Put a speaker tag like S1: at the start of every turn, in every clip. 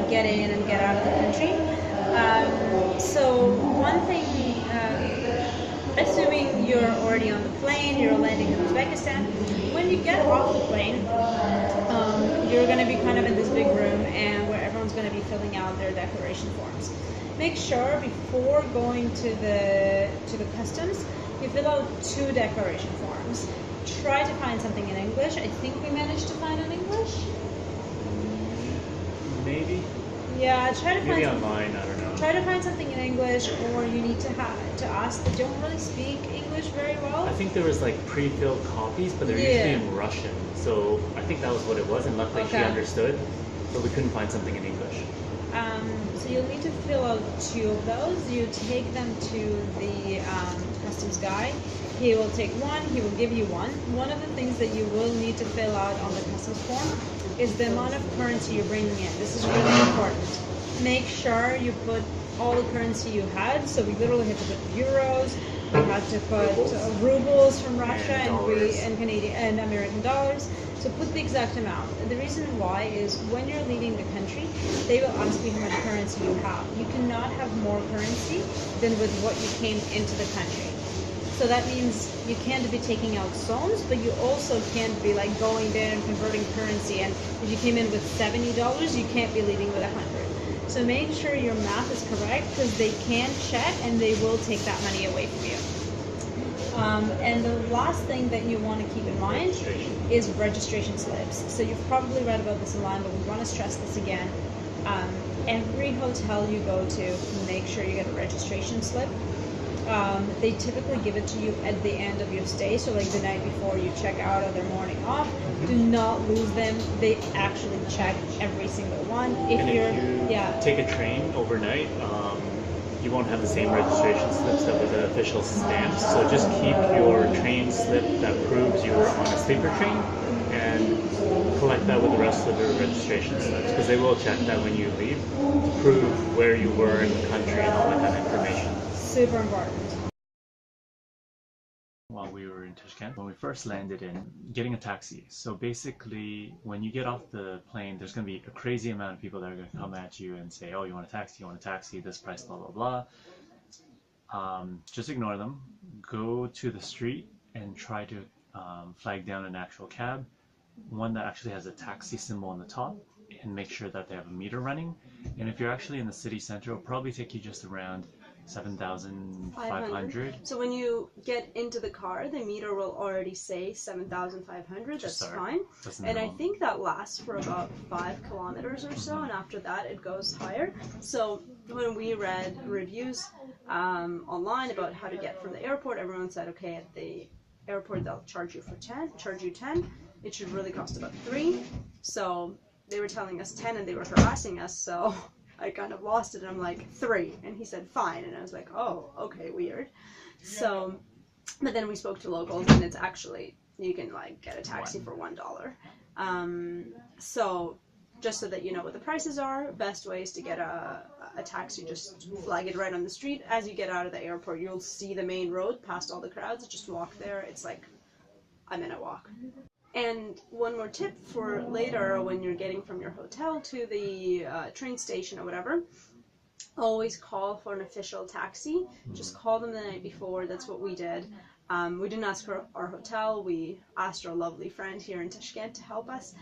S1: get in and get out of the country. So one thing, assuming you're already on the plane, you're landing in Uzbekistan, when you get off the plane, you're going to be kind of in this big room and where everyone's going to be filling out their declaration forms. Make sure before going to the customs, you fill out 2 declaration forms. Try to find something in English. I think we managed to find in English.
S2: Maybe.
S1: Yeah,
S2: maybe online. I don't know.
S1: Try to find something in English, or you need to ask that don't really speak English very well.
S2: I think there was like pre-filled copies, but they're usually in Russian. So I think that was what it was, and luckily she understood, but we couldn't find something in English.
S1: So you'll need to fill out 2 of those. You take them to the customs guy. He will take one, he will give you one. One of the things that you will need to fill out on the customs form is the amount of currency you're bringing in. This is really important. Make sure you put all the currency you had. So we literally had to put euros, we had to put rubles from Russia and Canadian and American dollars. So put the exact amount. The reason why is when you're leaving the country, they will ask you how much currency you have. You cannot have more currency than with what you came into the country. So that means you can't be taking out soms, but you also can't be like going there and converting currency. And if you came in with $70, you can't be leaving with 100. So make sure your math is correct, because they can check and they will take that money away from you. And the last thing that you want to keep in mind is registration slips. So you've probably read about this online, but we want to stress this again. Every hotel you go to, make sure you get a registration slip. They typically give it to you at the end of your stay, so like the night before you check out or their morning off. Do not lose them. They actually check every single one. If you
S2: take a train overnight, you won't have the same registration slips that with the official stamps. So just keep your train slip that proves you were on a sleeper train, and collect that with the rest of the registration slips, because they will check that when you leave to prove where you were in the country and all that kind of information.
S1: Super important.
S2: While we were in Tashkent, when we first landed in, getting a taxi. So basically, when you get off the plane, there's going to be a crazy amount of people that are going to come at you and say, oh, you want a taxi, you want a taxi, this price, blah, blah, blah. Just ignore them. Go to the street and try to flag down an actual cab, one that actually has a taxi symbol on the top, and make sure that they have a meter running. And if you're actually in the city center, it'll probably take you just around 7,500.
S3: So when you get into the car, the meter will already say 7,500. That's fine. And I think that lasts for about 5 kilometers or so, and after that it goes higher. So when we read reviews online about how to get from the airport, everyone said, okay, at the airport they'll charge you 10. It should really cost about 3. So they were telling us 10 and they were harassing us, so I kind of lost it, and I'm like, 3, and he said fine, and I was like, oh, okay, weird. So, but then we spoke to locals, and it's actually, you can like get a taxi for $1. So just so that you know what the prices are, best way is to get a taxi, just flag it right on the street. As you get out of the airport, you'll see the main road past all the crowds, just walk there. It's like a minute walk. And one more tip for later, when you're getting from your hotel to the train station or whatever, always call for an official taxi. Just call them the night before. That's what we did. We didn't ask for our hotel. We asked our lovely friend here in Tashkent to help us.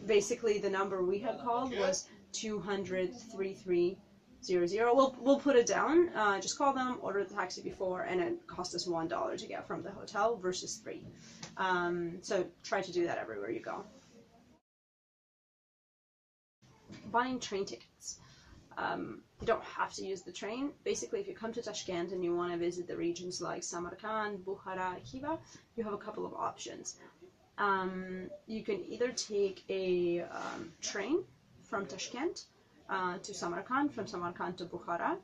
S3: Basically, the number we had called was 200-3300. We'll put it down. Just call them, order the taxi before, and it cost us $1 to get from the hotel versus 3. So try to do that everywhere you go. Buying train tickets. You don't have to use the train. Basically, if you come to Tashkent and you want to visit the regions like Samarkand, Bukhara, Khiva, you have a couple of options. You can either take a train from Tashkent to Samarkand, from Samarkand to Bukhara.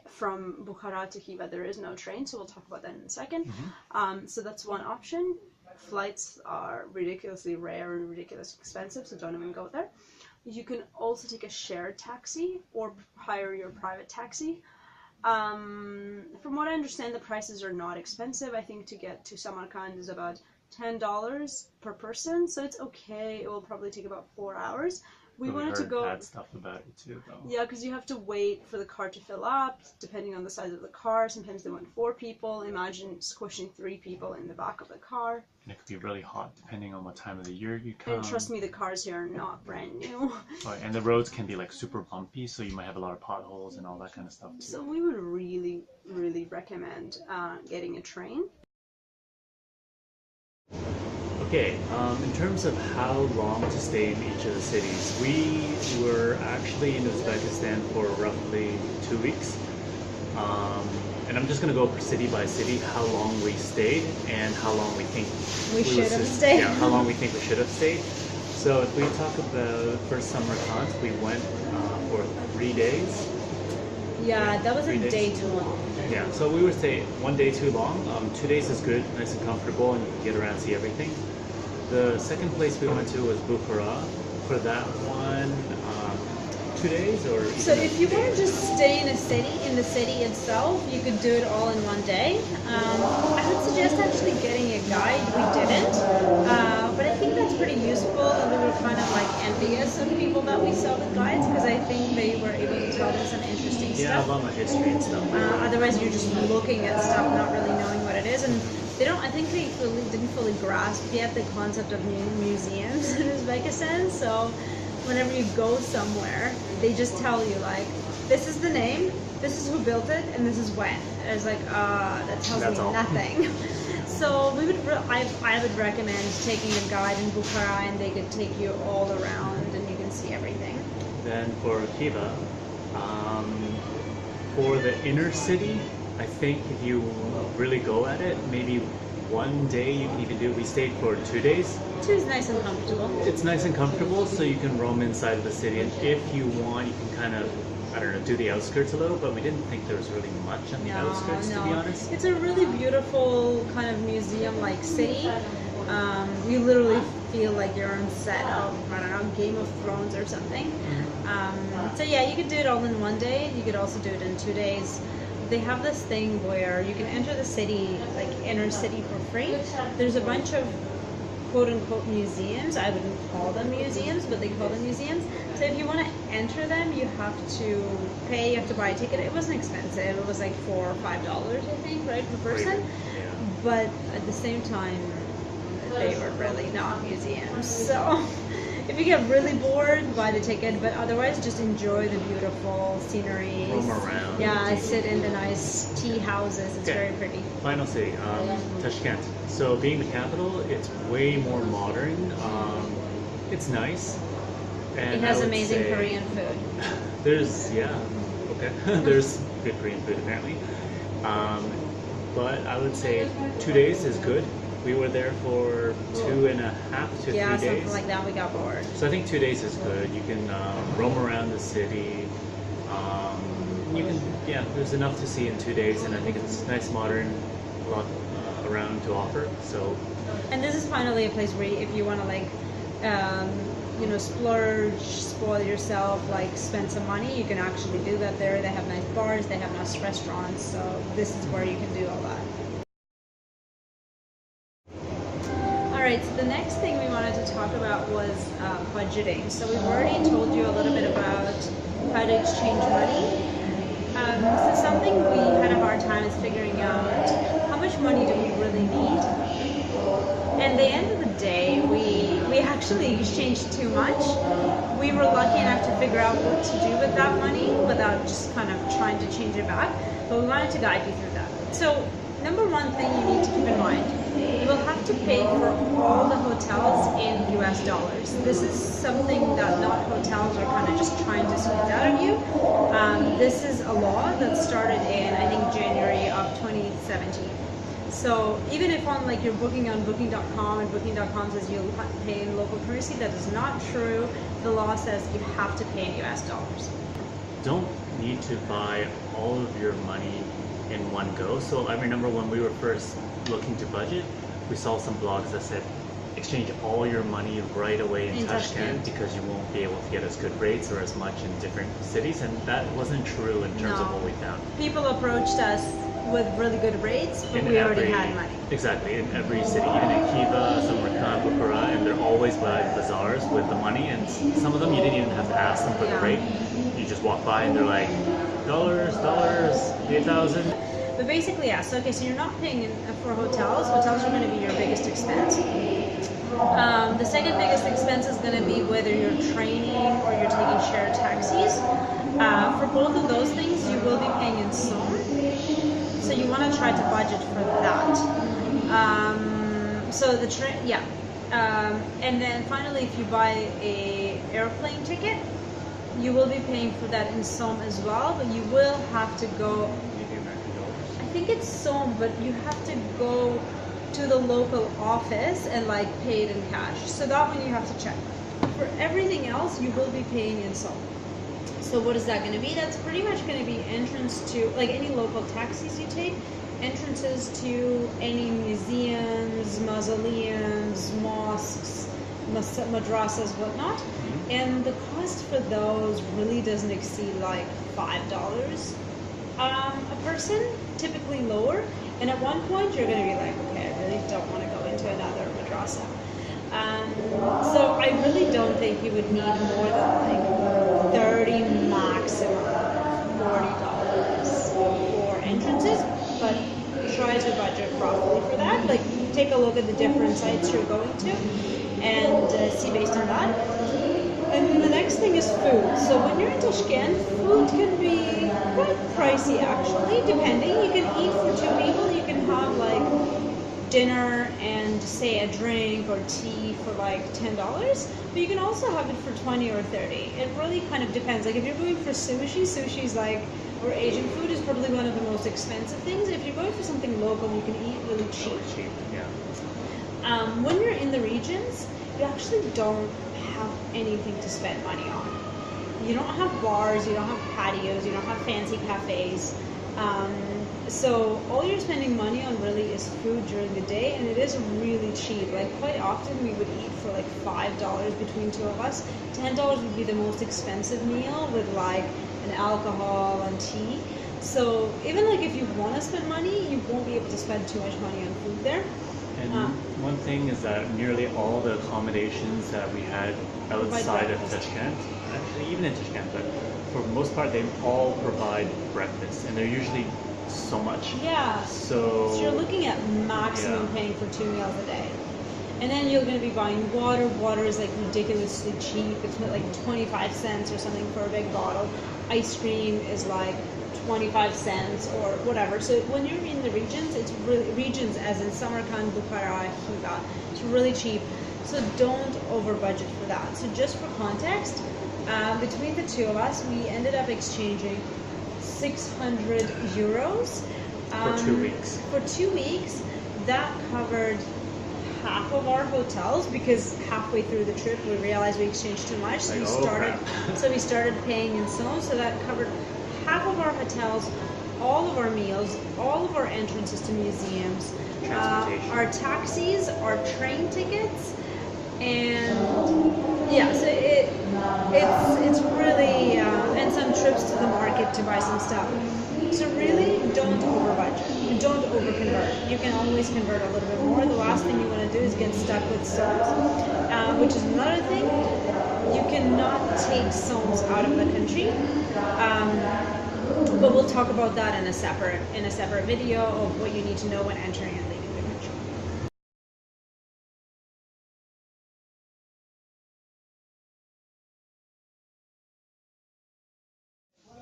S3: From Bukhara to Khiva there is no train, so we'll talk about that in a second. So that's one option. Flights are ridiculously rare and ridiculously expensive, so don't even go there. You can also take a shared taxi or hire your private taxi. From what I understand, the prices are not expensive. I think to get to Samarkand is about $10 per person, so it's okay. It will probably take about 4 hours. We wanted to go.
S2: Bad stuff about it too, though.
S3: Yeah, because you have to wait for the car to fill up, depending on the size of the car. Sometimes they want 4 people. Imagine squishing 3 people in the back of the car.
S2: And it could be really hot depending on what time of the year you come.
S3: And trust me, the cars here are not brand new.
S2: Oh, and the roads can be like super bumpy, so you might have a lot of potholes and all that kind of stuff too.
S3: So we would really, really recommend getting a train.
S2: Okay, in terms of how long to stay in each of the cities, we were actually in Uzbekistan for roughly 2 weeks. And I'm just going to go city by city, how long we stayed and how long we think
S1: we should have stayed.
S2: Yeah, how long we think we should have stayed. So if we talk about first summer cons, we went for 3 days.
S1: Yeah, that was a day too long.
S2: Yeah, so we would say 1 day too long. 2 days is good, nice and comfortable, and you can get around, see everything. The second place we went to was Bukhara. For that one, 2 days or.
S1: So if you want to just stay in the city itself, you could do it all in 1 day. I would suggest actually getting a guide. We didn't, but I think that's pretty useful, and we were kind of like envious of people that we saw with guides because I think they were able to tell them some interesting stuff.
S2: Yeah, about my history and stuff.
S1: Otherwise, you're just looking at stuff, not really knowing what it is, and they don't. I think they didn't fully grasp yet the concept of museums in Uzbekistan. So whenever you go somewhere, they just tell you like, this is the name, this is who built it, and this is when. And it's like, that tells me nothing. So I would recommend taking a guide in Bukhara, and they could take you all around, and you can see everything.
S2: Then for Khiva, for the inner city, I think if you really go at it, maybe 1 day you can even do. We stayed for 2 days.
S1: 2 is nice and comfortable.
S2: It's nice and comfortable, so you can roam inside of the city, and if you want, you can kind of, I don't know, do the outskirts a little, but we didn't think there was really much on the outskirts, to be honest.
S1: It's a really beautiful kind of museum-like city. You literally feel like you're on set of, I don't know, Game of Thrones or something. So yeah, you could do it all in 1 day. You could also do it in 2 days. They have this thing where you can enter the city, like inner city, for free. There's a bunch of quote-unquote museums. I wouldn't call them museums, but they call them museums. So if you want to enter them, you have to pay, you have to buy a ticket. It wasn't expensive. It was like $4 or $5, I think, right, per person.
S2: Yeah.
S1: But at the same time, they were really not museums. So if you get really bored, buy the ticket, but otherwise just enjoy the beautiful scenery.
S2: Roam around.
S1: Yeah, sit in the nice tea houses. It's very pretty.
S2: Final city, Tashkent. So being the capital, it's way more modern. It's nice. And
S1: it has amazing Korean food.
S2: There's, okay. There's good Korean food apparently. But I would say 2 days is good. We were there for 2.5 to 3 days.
S1: Yeah, something like that. We got bored.
S2: So I think 2 days is good. You can roam around the city. You can, there's enough to see in 2 days, and I think it's nice, modern, a lot around to offer. So.
S1: And this is finally a place where if you want to like, splurge, spoil yourself, like spend some money, you can actually do that there. They have nice bars, they have nice restaurants. So this is where you can do all that. Alright, so the next thing we wanted to talk about was budgeting. So we've already told you a little bit about how to exchange money. So something we had a hard time is figuring out how much money do we really need. And at the end of the day, we actually exchanged too much. We were lucky enough to figure out what to do with that money without just kind of trying to change it back. But we wanted to guide you through that. So number one thing you need to keep in mind, you will have to pay for all the hotels in US dollars. This is something that not hotels are kind of just trying to squeeze out of you. This is a law that started in, I think, January of 2017. So even if on like you're booking on booking.com and booking.com says you'll pay in local currency, that is not true. The law says you have to pay in US dollars.
S2: Don't need to buy all of your money in one go. So I remember when we were first looking to budget, we saw some blogs that said exchange all your money right away in Tashkent because you won't be able to get as good rates or as much in different cities, and that wasn't true in terms of what we found.
S1: People approached us with really good rates, but we already had money.
S2: Exactly, in every city, even in Kiva, Samarkand, Bukhara, and they're always by bazaars with the money, and some of them you didn't even have to ask them for the rate. You just walk by and they're like, dollars, 8,000.
S1: But basically, yeah, so okay, so you're not paying for hotels. Hotels are going to be your biggest expense. The second biggest expense is going to be whether you're training or you're taking shared taxis. For both of those things, you will be paying in som. So you want to try to budget for that. So the and then finally, if you buy a airplane ticket, you will be paying for that in som as well. But you will have to go. I think it's som, but you have to go to the local office and like pay it in cash. So that one you have to check. For everything else, you will be paying in som. So what is that going to be? That's pretty much going to be entrance to, like any local taxis you take, entrances to any museums, mausoleums, mosques, madrasas, whatnot. And the cost for those really doesn't exceed like $5 a person, typically lower. And at one point you're going to be like, okay, I really don't want to go into another madrasa. So I really don't think you would need more than like 30, maximum $40 for entrances, but try to budget properly for that. Like take a look at the different sites you're going to and see based on that. And then the next thing is food. So when you're in Tashkent, food can be quite pricey actually, depending. You can eat for 2 people, you can have like dinner and say a drink or tea for like $10, but you can also have it for 20 or 30. It really kind of depends. Like if you're going for sushi's like, or Asian food is probably one of the most expensive things. If you're going for something local, you can eat really cheap. When you're in the regions, you actually don't have anything to spend money on. You don't have bars, you don't have patios, you don't have fancy cafes. So all you're spending money on really is food during the day, and it is really cheap. Like quite often we would eat for like $5 between two of us. $10 would be the most expensive meal with like an alcohol and tea. So even like if you want to spend money, you won't be able to spend too much money on food there.
S2: And one thing is that nearly all the accommodations that we had outside of Tashkent, actually even in Tashkent, but for the most part they all provide breakfast, and they're usually so much.
S1: Yeah.
S2: So
S1: you're looking at maximum paying for 2 meals a day. And then you're going to be buying water. Water is like ridiculously cheap. It's like 25 cents or something for a big bottle. Ice cream is like 25 cents or whatever. So when you're in the regions, it's really regions as in Samarkand, Bukhara, Khiva. It's really cheap. So don't over budget for that. So just for context, between the two of us, we ended up exchanging 600 euros
S2: for 2 weeks.
S1: For 2 weeks, that covered half of our hotels, because halfway through the trip we realized we exchanged too much, so we started paying in som. So that covered half of our hotels, all of our meals, all of our entrances to museums, our taxis, our train tickets, and yeah, so it's really and some trips to the market to buy some stuff. So really don't over budget, don't over convert. You can always convert a little bit more. The last thing you want to do is get stuck with soms, which is another thing. You cannot take soms out of the country, but we'll talk about that in a separate video of what you need to know when entering and leaving the country.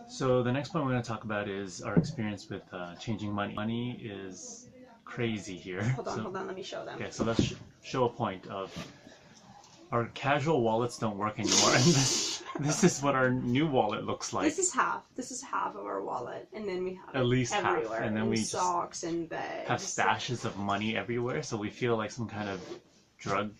S2: So the next point we're going to talk about is our experience with changing money. Money is crazy here.
S3: Hold on, let me show them.
S2: Okay, so let's show a point of our casual wallets don't work anymore, and this is what our new wallet looks like.
S3: This is half of our wallet, and then we have
S2: at least
S3: everywhere,
S2: half, and then we
S3: socks and bags.
S2: Have stashes of money everywhere, so we feel like some kind of drug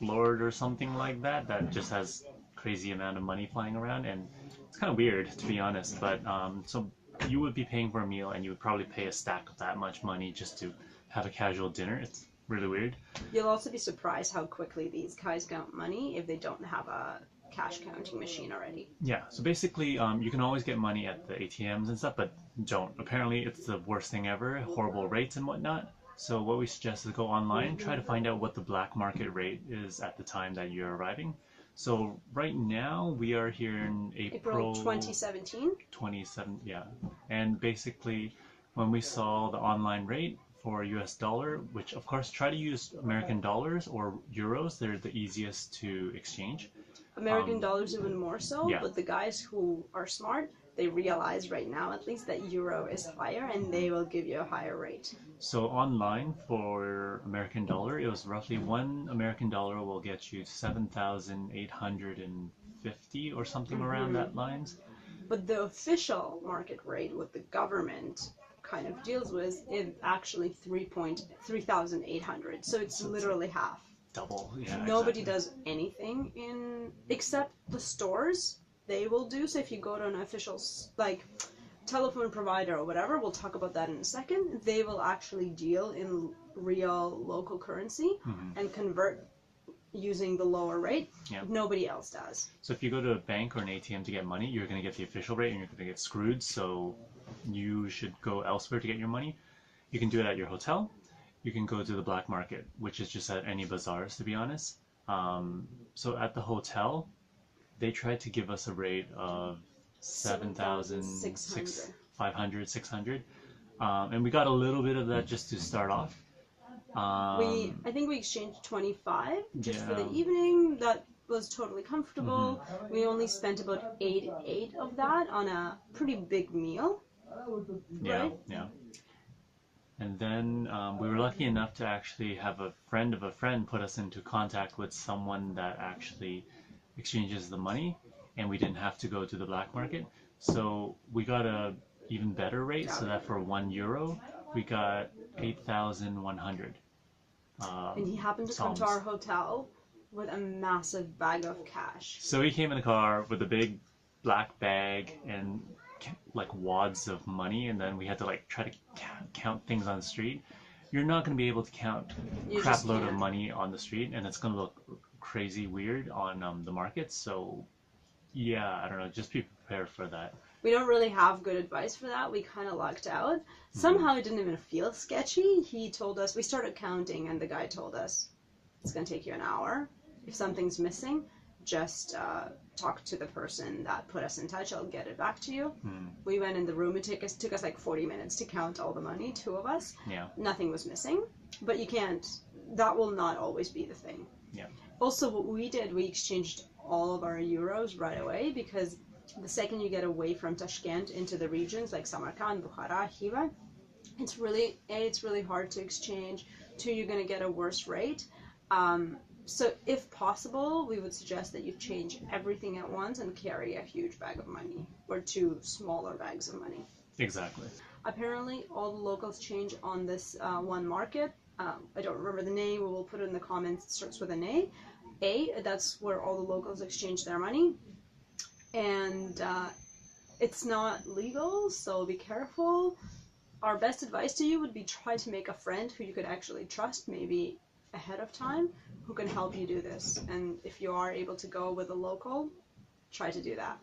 S2: lord or something like that just has crazy amount of money flying around, and it's kind of weird, to be honest. But so you would be paying for a meal, and you would probably pay a stack of that much money just to have a casual dinner. really weird.
S3: You'll also be surprised how quickly these guys count money if they don't have a cash counting machine already.
S2: Yeah, so basically, you can always get money at the ATMs and stuff, but don't. Apparently, it's the worst thing ever, horrible rates and whatnot. So what we suggest is go online, try to find out what the black market rate is at the time that you're arriving. So right now, we are here in April
S3: 2017.
S2: 27, yeah. And basically, when we saw the online rate for US dollar, which of course try to use American dollars or euros, they're the easiest to exchange.
S3: American dollars even more so,
S2: yeah.
S3: but the guys who are smart, they realize right now at least that euro is higher and they will give you a higher rate.
S2: So online for American dollar, it was roughly $1 American will get you 7,850 or something around that lines.
S3: But the official market rate, what the government kind of deals with, is actually 3,800. So it's literally half.
S2: Double, yeah.
S3: Nobody
S2: exactly.
S3: does anything in except the stores. They will do so if you go to an official like telephone provider or whatever. We'll talk about that in a second. They will actually deal in real local currency and convert using the lower rate.
S2: Yeah.
S3: Nobody else does.
S2: So if you go to a bank or an ATM to get money, you're going to get the official rate and you're going to get screwed. So you should go elsewhere to get your money. You can do it at your hotel. You can go to the black market, which is just at any bazaars, to be honest. So at the hotel, they tried to give us a rate of 7,500, 600. And we got a little bit of that just to start off.
S3: I think we exchanged 25 just for the evening. That was totally comfortable. We only spent about 8 of that on a pretty big meal.
S2: Yeah,
S3: right?
S2: Yeah. And then we were lucky enough to actually have a friend of a friend put us into contact with someone that actually exchanges the money, and we didn't have to go to the black market. So we got a even better rate, so that for €1, we got 8,100.
S3: And he happened to come to our hotel with a massive bag of cash.
S2: So he came in the car with a big black bag and like wads of money, and then we had to like try to count things on the street. You're not going to be able to count a crap load of money on the street, and it's going to look crazy weird on the market. So yeah, I don't know, just be prepared for that.
S3: We don't really have good advice for that. We kind of lucked out. Somehow it didn't even feel sketchy. He told us, we started counting, and the guy told us, it's going to take you an hour. If something's missing, just talk to the person that put us in touch. I'll get it back to you. We went in the room. It took us like 40 minutes to count all the money, 2 of us.
S2: Yeah.
S3: Nothing was missing. But you can't, that will not always be the thing.
S2: Yeah.
S3: Also, what we did, we exchanged all of our euros right away, because the second you get away from Tashkent into the regions like Samarkand, Bukhara, Khiva, it's really hard to exchange. 2, you're going to get a worse rate. So if possible, we would suggest that you change everything at once and carry a huge bag of money, or 2 smaller bags of money.
S2: Exactly.
S3: Apparently, all the locals change on this one market. I don't remember the name. We will put it in the comments. It starts with an A. That's where all the locals exchange their money. And it's not legal, so be careful. Our best advice to you would be try to make a friend who you could actually trust, maybe ahead of time, who can help you do this. And if you are able to go with a local, try to do that.